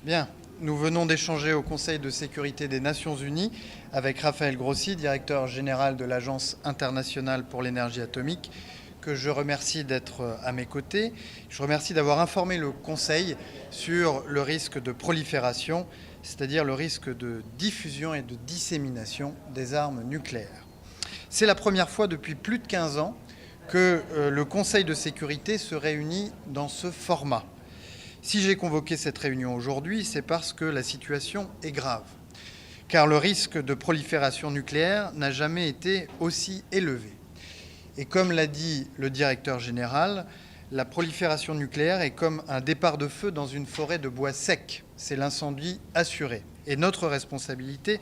Bien, nous venons d'échanger au Conseil de sécurité des Nations Unies avec Rafael Grossi, directeur général de l'Agence internationale pour l'énergie atomique, que je remercie d'être à mes côtés. Je remercie d'avoir informé le Conseil sur le risque de prolifération, c'est-à-dire le risque de diffusion et de dissémination des armes nucléaires. C'est la première fois depuis plus de 15 ans que le Conseil de sécurité se réunit dans ce format. Si j'ai convoqué cette réunion aujourd'hui, c'est parce que la situation est grave, car le risque de prolifération nucléaire n'a jamais été aussi élevé. Et comme l'a dit le directeur général, la prolifération nucléaire est comme un départ de feu dans une forêt de bois sec. C'est l'incendie assuré. Et notre responsabilité,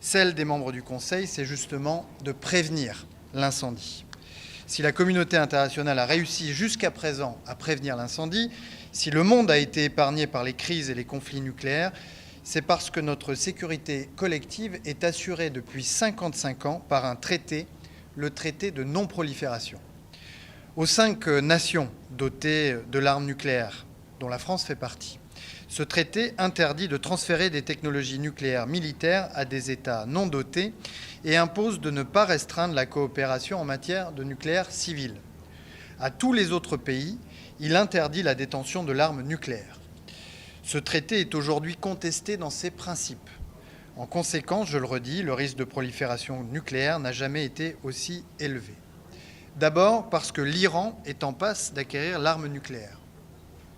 celle des membres du Conseil, c'est justement de prévenir l'incendie. Si la communauté internationale a réussi jusqu'à présent à prévenir l'incendie, si le monde a été épargné par les crises et les conflits nucléaires, c'est parce que notre sécurité collective est assurée depuis 55 ans par un traité, le traité de non-prolifération. Aux 5 nations dotées de l'arme nucléaire, dont la France fait partie, ce traité interdit de transférer des technologies nucléaires militaires à des États non dotés et impose de ne pas restreindre la coopération en matière de nucléaire civil. À tous les autres pays, il interdit la détention de l'arme nucléaire. Ce traité est aujourd'hui contesté dans ses principes. En conséquence, je le redis, le risque de prolifération nucléaire n'a jamais été aussi élevé. D'abord parce que l'Iran est en passe d'acquérir l'arme nucléaire.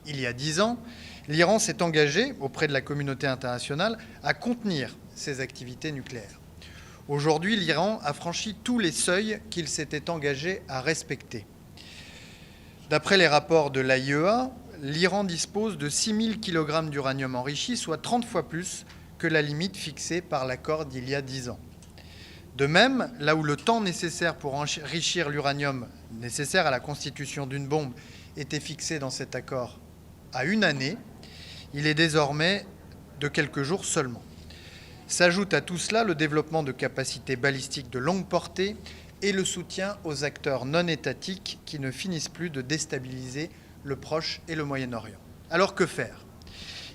Il y a 10 ans, l'Iran s'est engagé auprès de la communauté internationale à contenir ses activités nucléaires. Aujourd'hui, l'Iran a franchi tous les seuils qu'il s'était engagé à respecter. D'après les rapports de l'IAEA, l'Iran dispose de 6000 kg d'uranium enrichi, soit 30 fois plus que la limite fixée par l'accord d'il y a 10 ans. De même, là où le temps nécessaire pour enrichir l'uranium nécessaire à la constitution d'une bombe était fixé dans cet accord à 1 année, il est désormais de quelques jours seulement. S'ajoute à tout cela le développement de capacités balistiques de longue portée et le soutien aux acteurs non étatiques qui ne finissent plus de déstabiliser le Proche et le Moyen-Orient. Alors que faire ?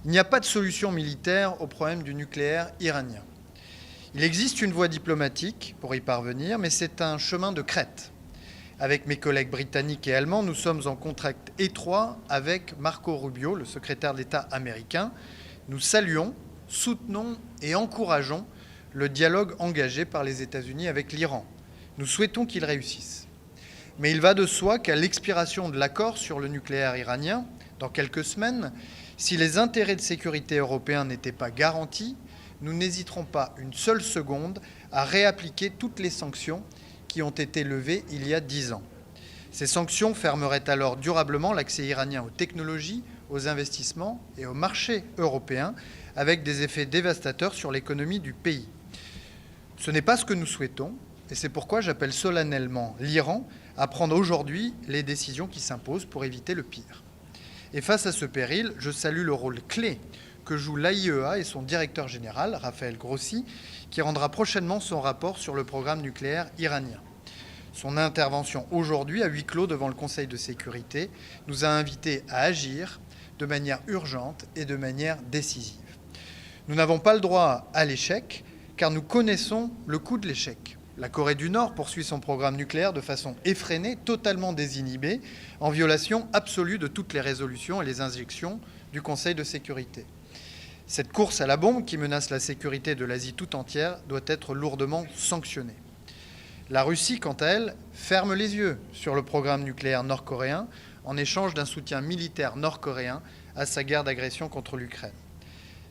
Il n'y a pas de solution militaire au problème du nucléaire iranien. Il existe une voie diplomatique pour y parvenir, mais c'est un chemin de crête. Avec mes collègues britanniques et allemands, nous sommes en contact étroit avec Marco Rubio, le secrétaire d'État américain. Nous saluons, soutenons et encourageons le dialogue engagé par les États-Unis avec l'Iran. Nous souhaitons qu'il réussisse. Mais il va de soi qu'à l'expiration de l'accord sur le nucléaire iranien, dans quelques semaines, si les intérêts de sécurité européens n'étaient pas garantis, nous n'hésiterons pas une seule seconde à réappliquer toutes les sanctions qui ont été levées il y a 10 ans. Ces sanctions fermeraient alors durablement l'accès iranien aux technologies, aux investissements et aux marchés européens, avec des effets dévastateurs sur l'économie du pays. Ce n'est pas ce que nous souhaitons, et c'est pourquoi j'appelle solennellement l'Iran à prendre aujourd'hui les décisions qui s'imposent pour éviter le pire. Et face à ce péril, je salue le rôle clé que joue l'IAEA et son directeur général, Rafael Grossi, qui rendra prochainement son rapport sur le programme nucléaire iranien. Son intervention aujourd'hui, à huis clos devant le Conseil de sécurité, nous a invités à agir de manière urgente et de manière décisive. Nous n'avons pas le droit à l'échec, car nous connaissons le coût de l'échec. La Corée du Nord poursuit son programme nucléaire de façon effrénée, totalement désinhibée, en violation absolue de toutes les résolutions et les injections du Conseil de sécurité. Cette course à la bombe qui menace la sécurité de l'Asie tout entière doit être lourdement sanctionnée. La Russie, quant à elle, ferme les yeux sur le programme nucléaire nord-coréen en échange d'un soutien militaire nord-coréen à sa guerre d'agression contre l'Ukraine.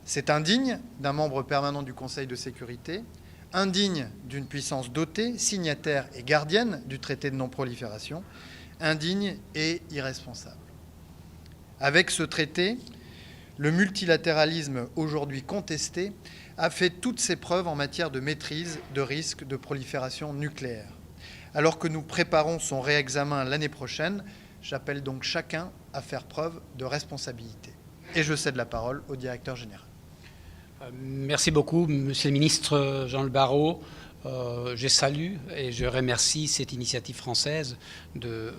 C'est indigne d'un membre permanent du Conseil de sécurité, indigne d'une puissance dotée, signataire et gardienne du traité de non-prolifération, indigne et irresponsable. Avec ce traité, le multilatéralisme aujourd'hui contesté a fait toutes ses preuves en matière de maîtrise de risque de prolifération nucléaire. Alors que nous préparons son réexamen l'année prochaine, j'appelle donc chacun à faire preuve de responsabilité. Et je cède la parole au directeur général. Merci beaucoup, Monsieur le ministre Jean-Noël Barrot. je salue et je remercie cette initiative française de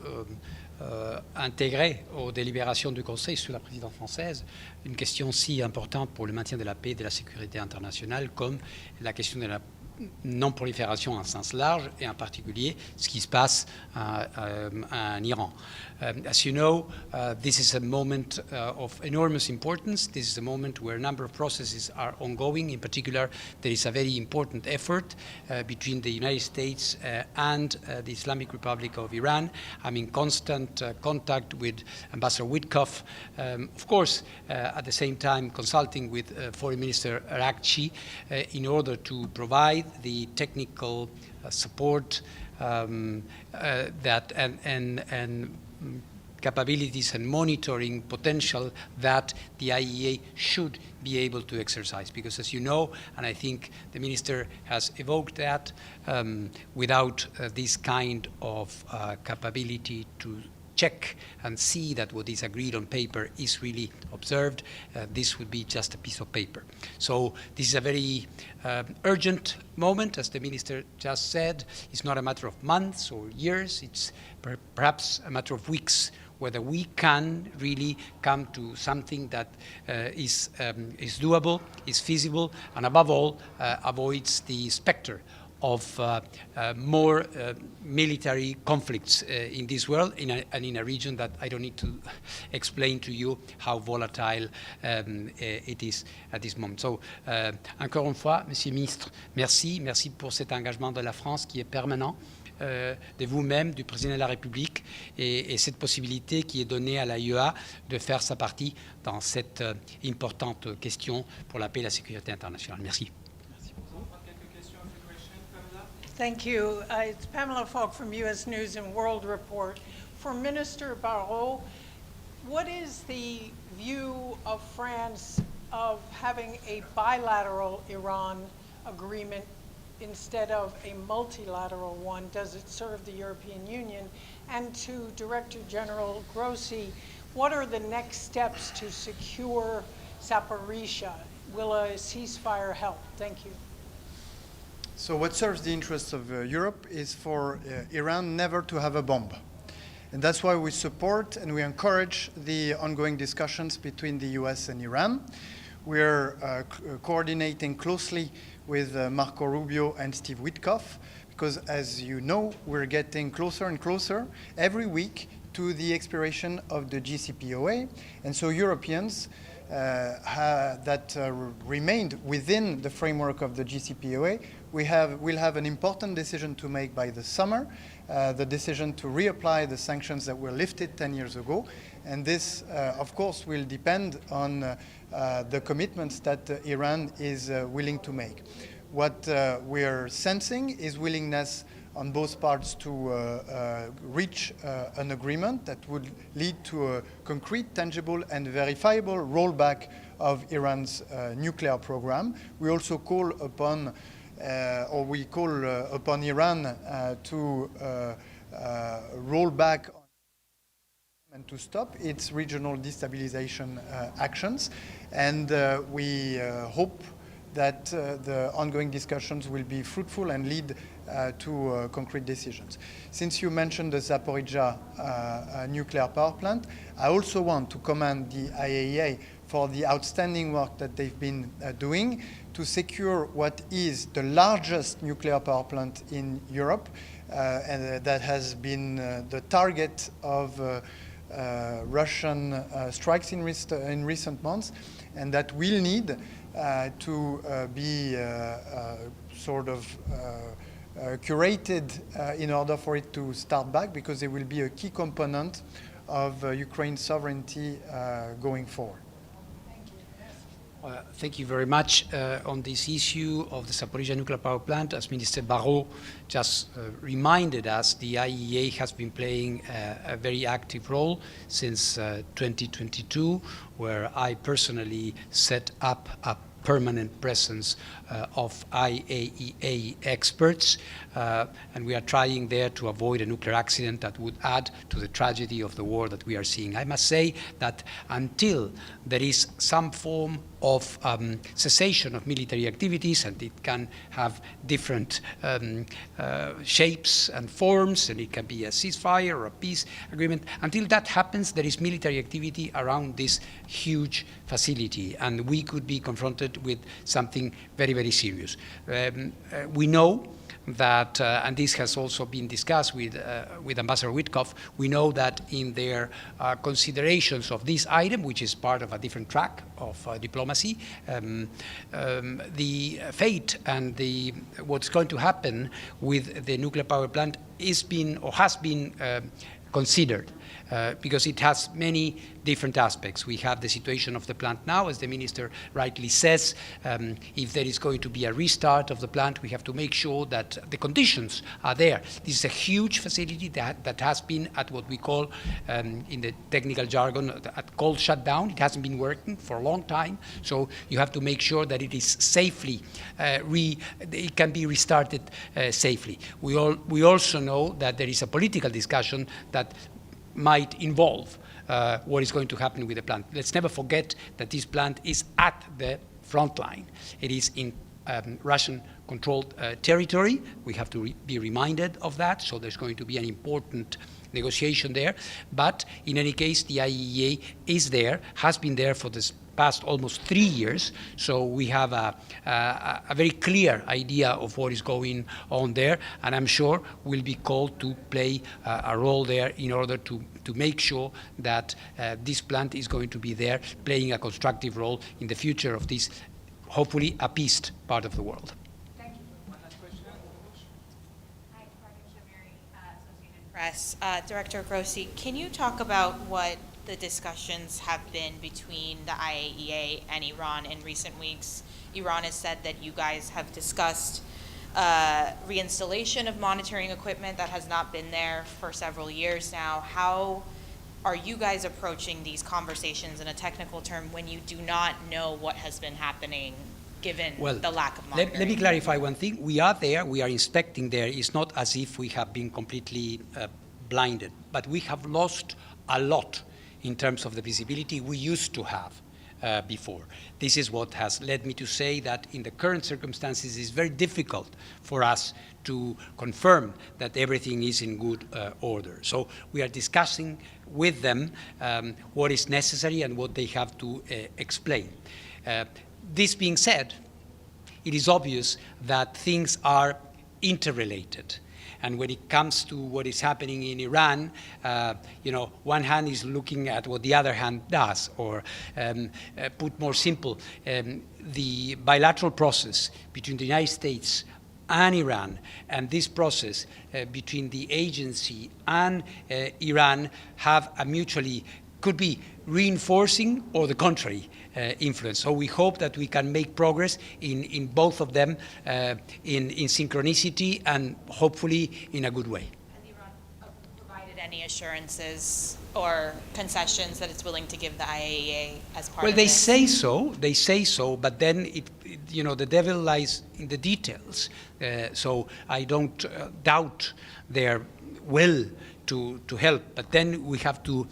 intégrer aux délibérations du Conseil sous la présidence française une question si importante pour le maintien de la paix et de la sécurité internationale comme la question de la non-prolifération en sens large et en particulier ce qui se passe en Iran. As you know, this is a moment of enormous importance. This is a moment where a number of processes are ongoing. In particular, there is a very important effort between the United States and the Islamic Republic of Iran. I'm in constant contact with Ambassador Witkoff, of course, at the same time consulting with Foreign Minister Araghchi in order to provide the technical support that and capabilities and monitoring potential that the IAEA should be able to exercise. Because as you know, and I think the Minister has evoked that, without this kind of capability to check and see that what is agreed on paper is really observed, this would be just a piece of paper. So this is a very urgent moment, as the Minister just said. It's not a matter of months or years, it's perhaps a matter of weeks, whether we can really come to something that is doable, is feasible, and above all, avoids the specter of more military conflicts in this world and in a region that I don't need to explain to you how volatile it is at this moment. So, encore une fois, Monsieur le Ministre, merci pour cet engagement de la France qui est permanent, de vous-même, du Président de la République, et cette possibilité qui est donnée à l'IAEA de faire sa partie dans cette importante question pour la paix et la sécurité internationale. Merci. Thank you. It's Pamela Falk from U.S. News and World Report. For Minister Barrot, what is the view of France of having a bilateral Iran agreement instead of a multilateral one? Does it serve the European Union? And to Director General Grossi, what are the next steps to secure Zaporizhzhia? Will a ceasefire help? Thank you. So what serves the interests of Europe is for Iran never to have a bomb. And that's why we support and we encourage the ongoing discussions between the US and Iran. We're coordinating closely with Marco Rubio and Steve Witkoff, because as you know, we're getting closer and closer every week to the expiration of the JCPOA. And so Europeans that remained within the framework of the JCPOA will have an important decision to make by the summer, the decision to reapply the sanctions that were lifted 10 years ago. And this, of course, will depend on the commitments that Iran is willing to make. What we're sensing is willingness on both parts to reach an agreement that would lead to a concrete, tangible, and verifiable rollback of Iran's nuclear program. We also call upon upon Iran to roll back and to stop its regional destabilization actions. And we hope that the ongoing discussions will be fruitful and lead to concrete decisions. Since you mentioned the Zaporizhzhia nuclear power plant, I also want to commend the IAEA for the outstanding work that they've been doing to secure what is the largest nuclear power plant in Europe, and that has been the target of Russian strikes in recent months, and that will need to be sort of curated in order for it to start back, because it will be a key component of Ukraine's sovereignty going forward. Thank you very much. On this issue of the Zaporizhzhia nuclear power plant, as Minister Barrot just reminded us, the IAEA has been playing a very active role since 2022, where I personally set up a permanent presence of IAEA experts, and we are trying there to avoid a nuclear accident that would add to the tragedy of the war that we are seeing. I must say that until there is some form of cessation of military activities, and it can have different shapes and forms, and it can be a ceasefire or a peace agreement. Until that happens, there is military activity around this huge facility, and we could be confronted with something very, very serious. We know that, and this has also been discussed with Ambassador Witkoff, we know that in their considerations of this item, which is part of a different track of diplomacy, the fate and what's going to happen with the nuclear power plant has been considered. Because it has many different aspects. We have the situation of the plant now, as the minister rightly says. If there is going to be a restart of the plant, we have to make sure that the conditions are there. This is a huge facility that has been at what we call, in the technical jargon, at cold shutdown. It hasn't been working for a long time, so you have to make sure that it is safely, it can be restarted safely. We also know that there is a political discussion that might involve what is going to happen with the plant. Let's never forget that this plant is at the front line. It is in Russian-controlled territory. We have to be reminded of that, so there's going to be an important negotiation there. But in any case, the IAEA is there, has been there for this past almost 3 years, so we have a very clear idea of what is going on there, and I'm sure we'll be called to play a role there in order to make sure that this plant is going to be there, playing a constructive role in the future of this, hopefully, appeased part of the world. Thank you. One last question. Hi, Associated Press. Director Grossi, can you talk about what the discussions have been between the IAEA and Iran in recent weeks? Iran has said that you guys have discussed reinstallation of monitoring equipment that has not been there for several years now. How are you guys approaching these conversations in a technical term when you do not know what has been happening given the lack of monitoring? Let me clarify one thing. We are there, we are inspecting there. It's not as if we have been completely blinded, but we have lost a lot in terms of the visibility we used to have before. This is what has led me to say that in the current circumstances it's very difficult for us to confirm that everything is in good order. So we are discussing with them what is necessary and what they have to explain. This being said, it is obvious that things are interrelated. And when it comes to what is happening in Iran, one hand is looking at what the other hand does, or put more simple, the bilateral process between the United States and Iran, and this process between the agency and Iran have a mutually, could be reinforcing or the contrary influence. So we hope that we can make progress in both of them in synchronicity and hopefully in a good way. Has Iran provided any assurances or concessions that it's willing to give the IAEA as part of they this? say so, but then the devil lies in the details. So I don't doubt their will to help, but then we have to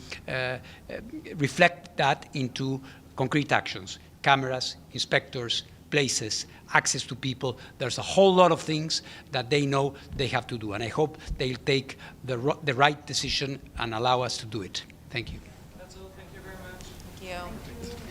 reflect that into concrete actions: cameras, inspectors, places, access to people. There's a whole lot of things that they know they have to do, and I hope they'll take the right decision and allow us to do it. Thank you. That's all. Thank you very much. Thank you.